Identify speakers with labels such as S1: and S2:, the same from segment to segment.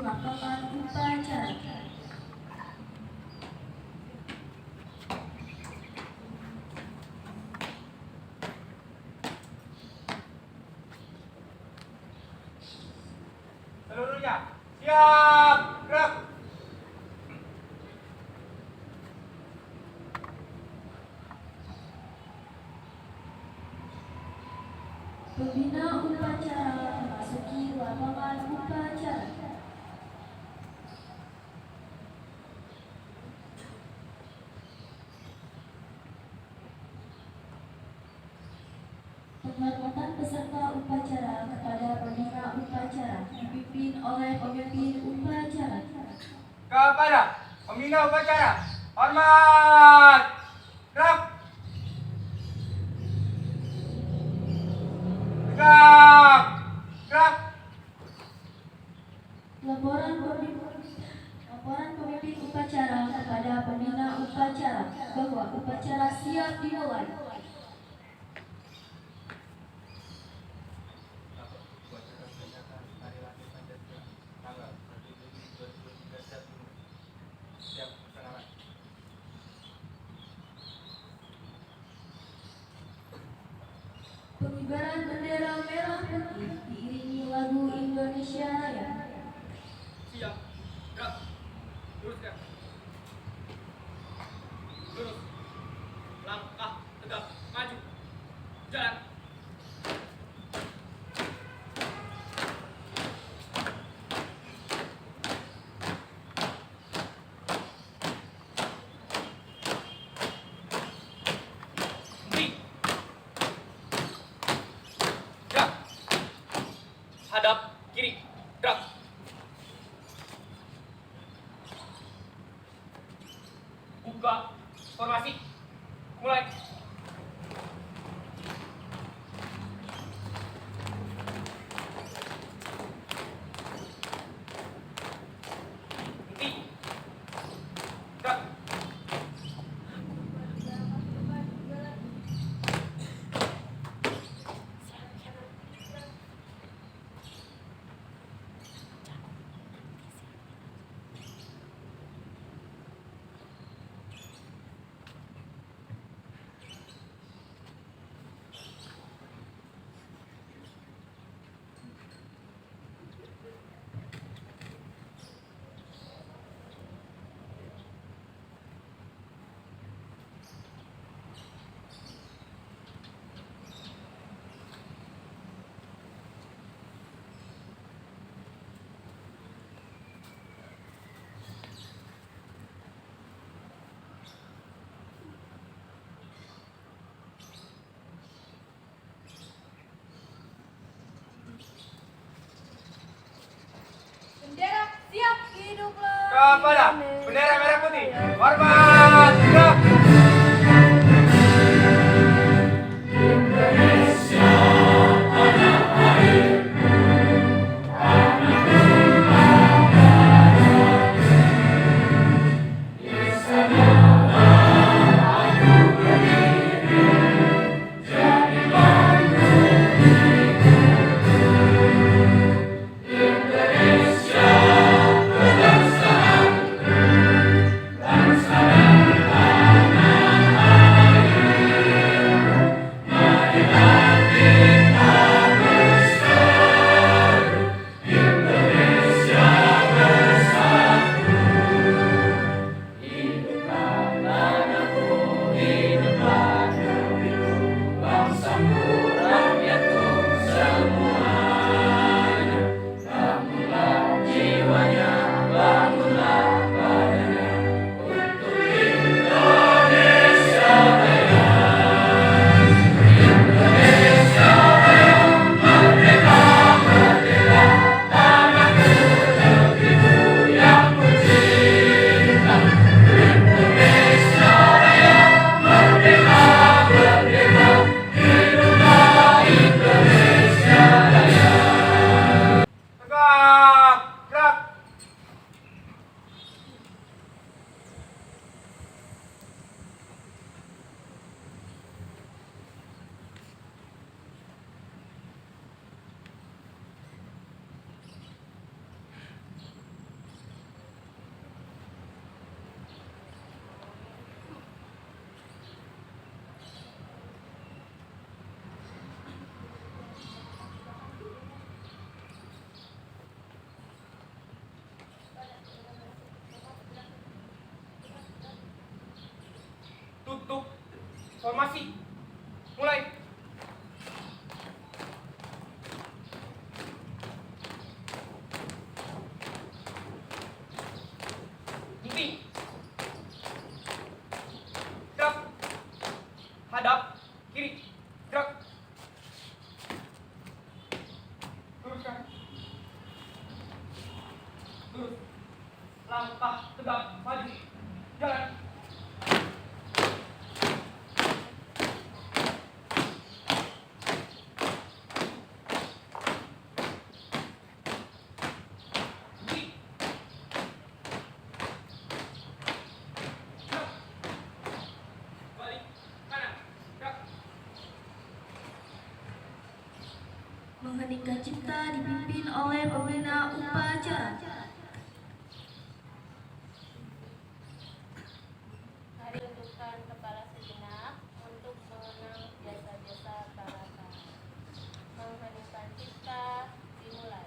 S1: lapangan upacara.
S2: Seluruhnya siap, gerak.
S1: Pembina upacara memasuki lapangan upacara. Penghormatan peserta upacara kepada pembina upacara dipimpin oleh pemimpin upacara.
S2: Kepada pembina upacara, hormat, gerak. Tegak, gerak.
S1: Laporan pemimpin upacara kepada pembina upacara bahwa upacara siap dimulai. Pengibaran bendera merah putih diiringi lagu Indonesia Raya.
S2: Siap, gerak. Luruskan. Lurus. Langkah tegap, maju. Jalan. Gerak. Hadap kiri. Gerak. Buka formasi. Mulai. Henti. Gerak.
S3: Bendera siap, hiduplah
S2: Kepada bendera merah putih, hormat, gerak. Langkah tegak maju. Jalan. Balik kanan. Gerak.
S1: Mengheningkan cipta dipimpin oleh pembina upacara.
S3: Mari tundukkan kepala sejenak untuk mengenang jasa-jasa Karaka. Mengheningkan cipta dimulai.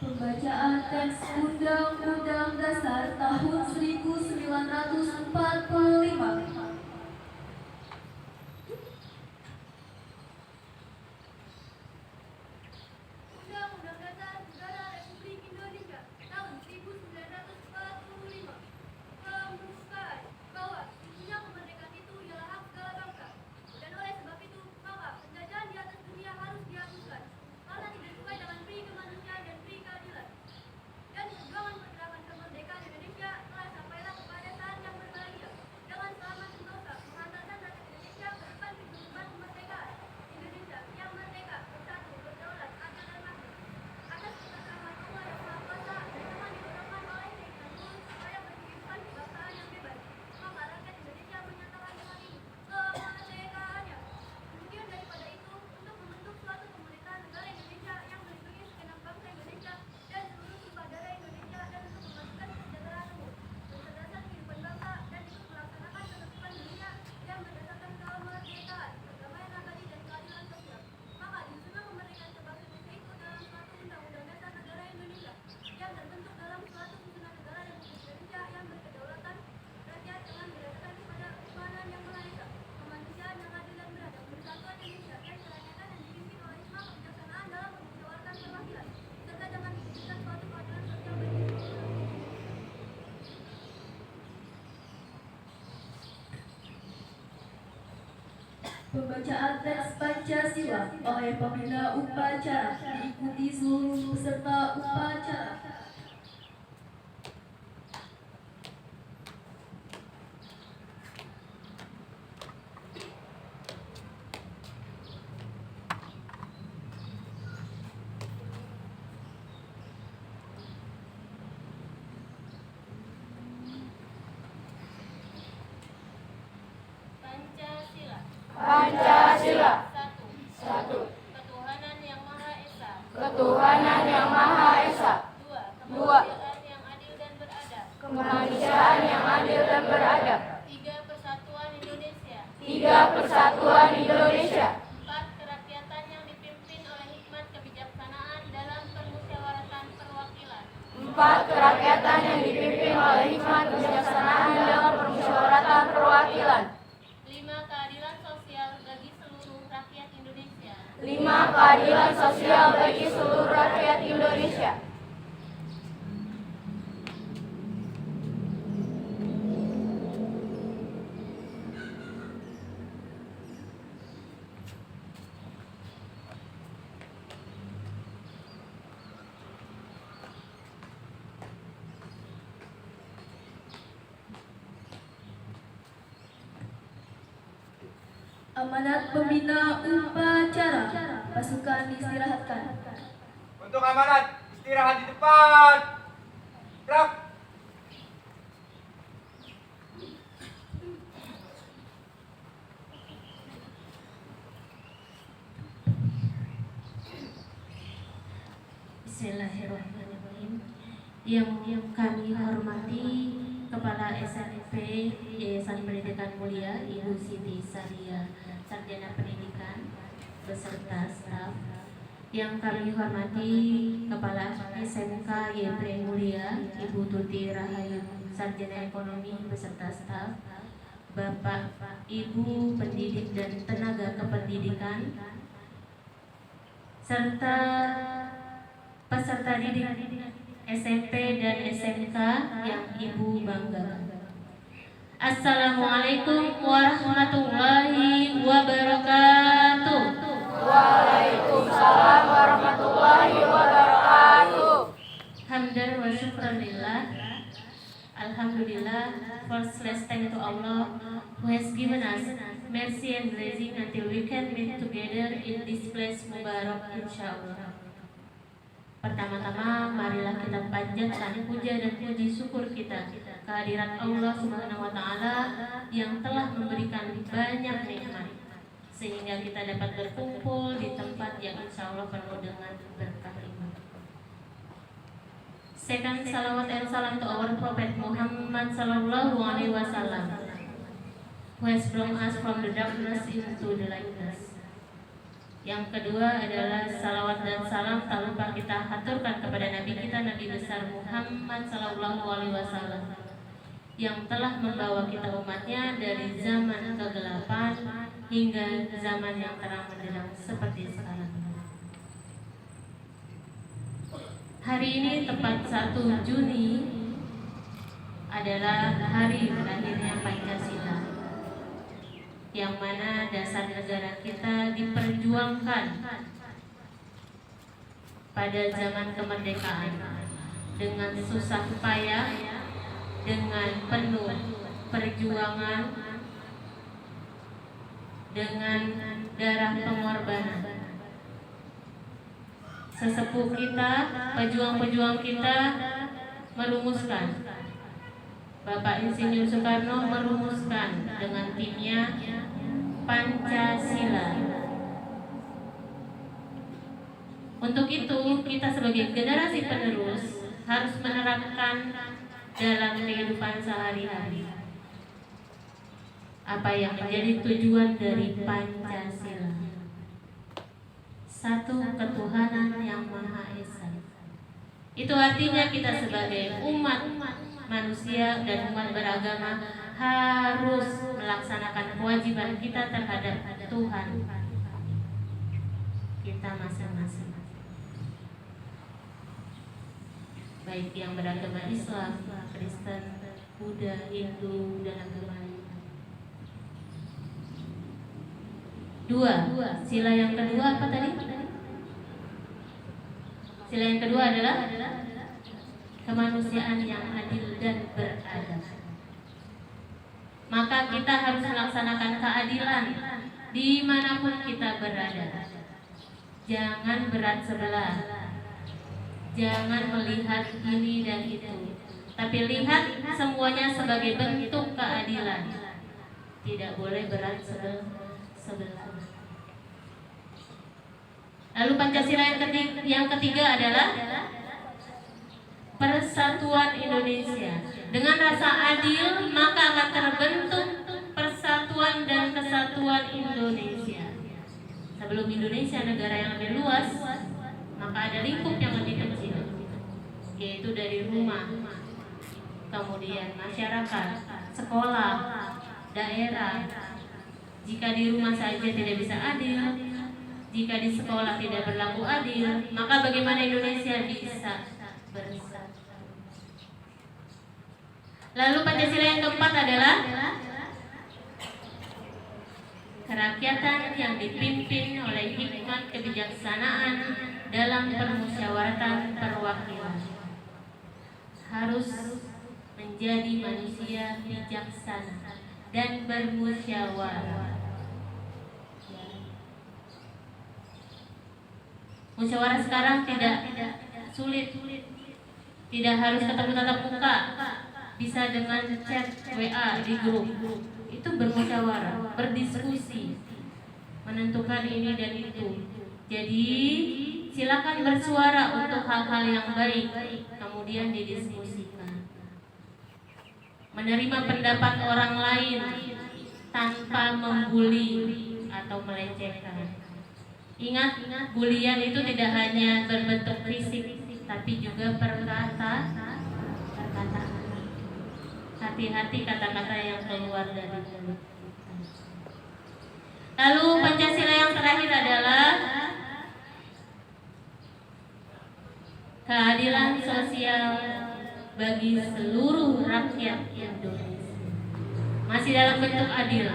S1: Pembacaan teks Undang-Undang Dasar tahun 1945.
S3: Undang-Undang Dasar Negara Republik Indonesia tahun 1945 memutuskan bahwa sesungguhnya kemerdekaan itu ialah hak segala bangsa, dan oleh sebab itu maka penjajahan di atas dunia harus dihapuskan karena tidak sesuai dengan pri kemanusiaan dan pri keadilan. Dan perjuangan pergerakan kemerdekaan Indonesia telah sampailah kepada saat yang berbahagia dengan selamat sentosa mengantarkan rakyat Indonesia ke depan kehidupan kemerdekaan Indonesia yang merdeka, bersatu, berdaulat, adil dan makmur. Atas kebersamaan Allah yang Maha Kuasa dan dengan didorongkan oleh keinginan Tuhan supaya berkehidupan kebangsaan yang bebas, maka rakyat Indonesia menyatakan dengan ini kemerdekaannya. Kemudian daripada itu, untuk membentuk suatu pemerintahan negara Indonesia yang melindungi segenap bangsa Indonesia dan seluruh tumpah darah Indonesia, dan untuk memajukan kesejahteraan umum, kecerdasan kehidupan bangsa, dan untuk melaksanakan ketertiban dunia yang berdasarkan kemerdekaan, perdamaian abadi dan keadilan sosial. Maka disusunlah kemerdekaan sebangsa Indonesia itu dalam suatu undang-undang dasar negara Indonesia yang terbentuk dalam suatu susunan negara Republik Indonesia yang berkedaulatan rakyat dengan berdasarkan kepada ketuhanan yang Maha Esa, kemanusiaan yang adil dan beradab, persatuan Indonesia yang kerakyatan dan dipimpin oleh hikmah kebijaksanaan dalam memusyawarahkan perwakilan, serta dengan mewujudkan suatu keadilan sosial bagi seluruh rakyat.
S1: Pembacaan teks Pancasila oleh pembina upacara diikuti seluruh peserta upacara.
S3: Pancasila.
S4: Pancasila.
S3: Satu. Ketuhanan yang Maha Esa.
S4: Ketuhanan yang Maha Esa.
S3: Dua.
S4: Dua.
S3: Kemanusiaan yang adil dan beradab.
S4: Kemanusiaan yang adil dan beradab.
S3: Tiga. Persatuan Indonesia.
S4: Tiga. Persatuan Indonesia.
S3: Empat. Kerakyatan yang dipimpin oleh hikmat kebijaksanaan dalam
S4: 4. Kerakyatan yang dipimpin oleh hikmat kebijaksanaan dengan permusyawaratan perwakilan.
S5: 5. Keadilan sosial bagi seluruh rakyat Indonesia.
S4: 5. Keadilan sosial bagi seluruh rakyat Indonesia.
S1: Amanat pembina upacara. Pasukan diistirahatkan.
S2: Untuk amanat, istirahat di depan. Gerak.
S6: Bismillahirrahmanirrahim. Yang kami hormati Kepala SNP Yayasan Pendidikan Mulia Ibu Siti Sadia, Sarjana Pendidikan beserta staf. Yang kami hormati Kepala SMK YP Mulia Ibu Tuti Rahayu, Sarjana Ekonomi beserta staf. Bapak, Ibu pendidik dan tenaga kependidikan, serta peserta didik SMP dan SMK yang Ibu banggakan. Assalamualaikum warahmatullahi wabarakatuh.
S4: Waalaikumsalam warahmatullahi wabarakatuh.
S6: Hamdan wa syukran lillah. Alhamdulillah, first let's thank to Allah who has given us mercy and blessing until we can meet together in this place Mubarak insyaallah. Pertama-tama marilah kita panjatkan puja dan puji syukur kita kehadirat Allah Subhanahu wa taala yang telah memberikan banyak nikmat sehingga kita dapat berkumpul di tempat yang insyaallah penuh dengan berkah iman. Second, salawat and salam to our Prophet Muhammad sallallahu alaihi wasallam who has brought us from the darkness into the lightness. Yang kedua adalah salawat dan salam tak lupa kita haturkan kepada Nabi kita, Nabi besar Muhammad sallallahu alaihi wasallam yang telah membawa kita umatnya dari zaman kegelapan hingga zaman yang terang benderang seperti sekarang. Hari ini tepat 1 Juni adalah hari lahirnya Pancasila, yang mana dasar negara kita diperjuangkan pada zaman kemerdekaan dengan susah payah, dengan penuh perjuangan, dengan darah pengorbanan. Sesepuh kita, pejuang-pejuang kita merumuskan, Bapak Insinyur Soekarno merumuskan dengan timnya Pancasila. Untuk itu kita sebagai generasi penerus harus menerapkan dalam kehidupan sehari-hari apa yang menjadi tujuan dari Pancasila. 1. Ketuhanan yang Maha Esa. Itu artinya kita sebagai umat manusia dan umat beragama harus melaksanakan kewajiban kita terhadap Tuhan kita masing-masing, baik yang beragama Islam, Kristen, Buddha, Hindu, dan agama lain. 2. Sila yang kedua apa tadi? Sila yang kedua adalah kemanusiaan yang adil dan beradab. Maka kita harus melaksanakan keadilan dimanapun kita berada. Jangan berat sebelah, jangan melihat ini dan itu, tapi lihat semuanya sebagai bentuk keadilan. Tidak boleh berat sebelah. Lalu Pancasila yang ketiga adalah persatuan Indonesia. Dengan rasa adil maka akan terbentuk persatuan dan kesatuan Indonesia. Sebelum Indonesia negara yang lebih luas, maka ada lingkup yang lebih kecil, yaitu dari rumah, kemudian masyarakat, sekolah, daerah. Jika di rumah saja tidak bisa adil, jika di sekolah tidak berlaku adil, maka bagaimana Indonesia bisa bersatu? Lalu Pancasila yang keempat adalah kerakyatan yang dipimpin oleh hikmat kebijaksanaan dalam permusyawaratan perwakilan. Harus menjadi manusia bijaksana dan bermusyawarah. Musyawarah sekarang tidak sulit, tidak harus ketemu tatap muka, bisa dengan chat WA di grup. Itu bermusyawarah, berdiskusi, menentukan ini dan itu. Jadi silakan bersuara untuk hal-hal yang baik, kemudian didiskusikan. Menerima pendapat orang lain tanpa membuli atau melecehkan. Ingat, bulian itu tidak hanya berbentuk fisik, tapi juga perkataan. Hati-hati kata-kata yang keluar dari mulut. Lalu Pancasila yang terakhir adalah keadilan sosial bagi seluruh rakyat Indonesia. Masih dalam bentuk adil.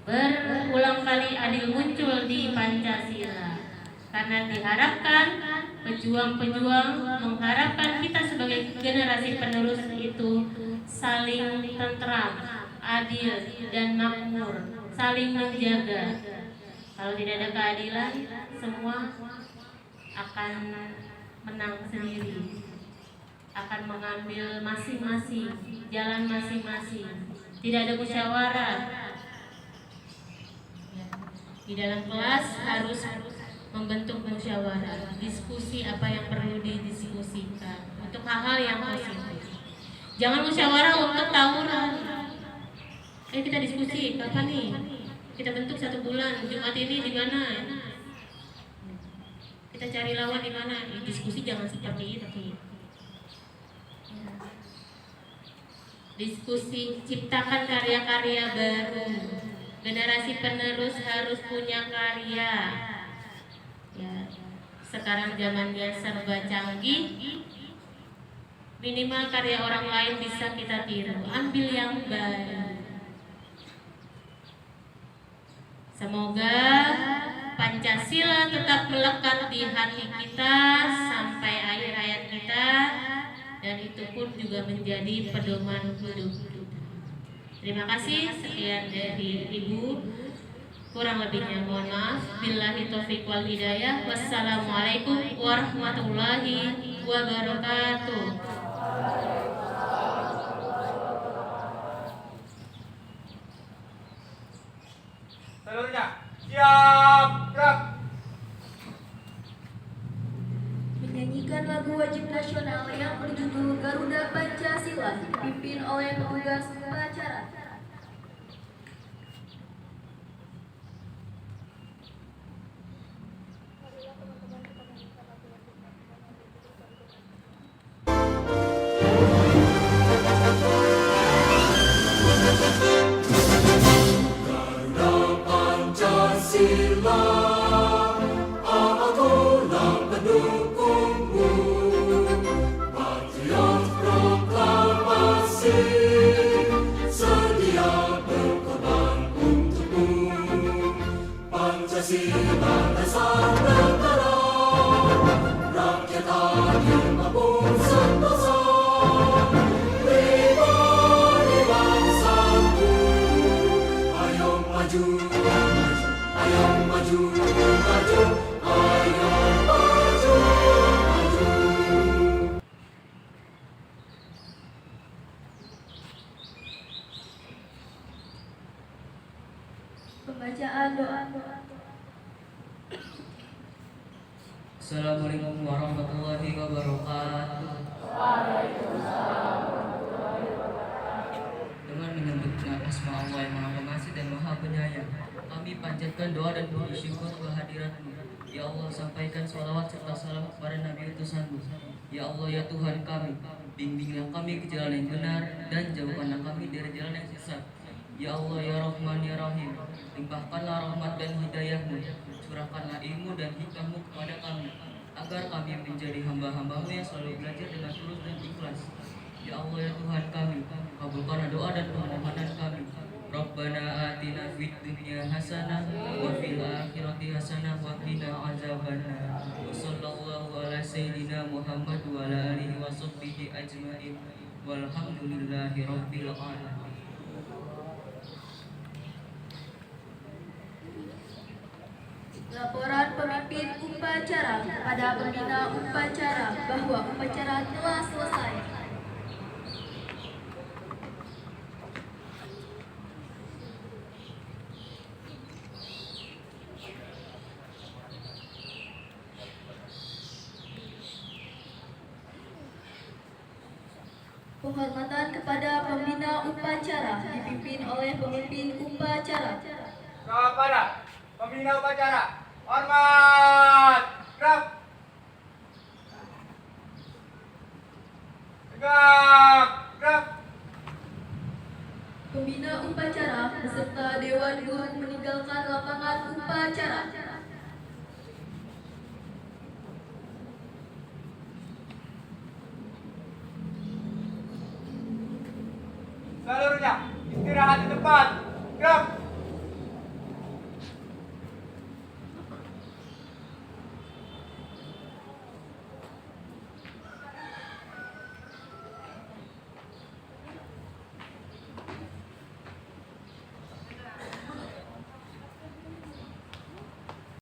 S6: Berulang kali adil muncul di Pancasila karena diharapkan pejuang-pejuang mengharapkan kita sebagai generasi penerus itu saling tentram, adil dan makmur, saling menjaga. Kalau tidak ada keadilan, semua akan menang sendiri, akan mengambil masing-masing jalan masing-masing. Tidak ada musyawarah. Di dalam kelas harus membentuk musyawarah, diskusi apa yang perlu didiskusikan untuk hal-hal yang positif. Jangan musyawarah untuk tahunan. Kita diskusi kapan nih? Kita bentuk 1 bulan. Jumat ini di mana? Kita cari lawan di mana? Diskusi jangan seperti itu. Diskusi, ciptakan karya-karya baru. Generasi penerus harus punya karya. Ya, sekarang zamannya serba canggih. Minimal karya orang lain bisa kita tiru. Ambil yang baik. Semoga Pancasila tetap melekat di hati kita sampai akhir hayat kita, dan itu pun juga menjadi pedoman hidup kita. Terima kasih, sekian dari Ibu. Kurang lebihnya mohon maaf. Billahi taufiq wal hidayah. Wassalamualaikum warahmatullahi wabarakatuh.
S2: Seluruhnya siap, gerak.
S1: Menyanyikan lagu wajib nasional yang berjudul Garuda Pancasila dipimpin oleh petugas upacara. Pembacaan doa.
S7: Assalamualaikum warahmatullahi wabarakatuh. Dengan menyebut asma Allah yang Maha Pengasih dan Maha Penyayang, kami panjatkan doa dan puji syukur kehadiratmu Ya Allah, sampaikan sholawat serta salam kepada Nabi utusanmu. Ya Allah, ya Tuhan kami, bimbinglah kami ke jalan yang benar dan jauhkanlah kami dari jalan yang sesat. Ya Allah, ya Rahman, ya Rahim, limpahkanlah rahmat dan hidayahmu, curahkanlah ilmu dan hikmahmu kepada kami, agar kami menjadi hamba-hambamu yang selalu belajar dengan tulus dan ikhlas. Ya Allah, ya Tuhan kami, kabulkanlah doa dan permohonan kami. Rabbana atina fid dunya hasanah wa fil akhirati hasanah wa qina azabannar. Wa sallallahu ala sayyidina Muhammad wa ala alihi wa sahbihi ajmain. Walhamdulillahi rabbil alamin.
S1: Laporan pemimpin upacara pada pembina upacara bahwa upacara telah selesai. Penghormatan kepada pembina upacara dipimpin oleh pemimpin upacara.
S2: Kepada pembina upacara, hormat. Gerak. Tegak. Gerak.
S1: Pembina upacara beserta Dewan Guru meninggalkan lapangan upacara.
S2: Seluruhnya istirahat di tempat. Gerak.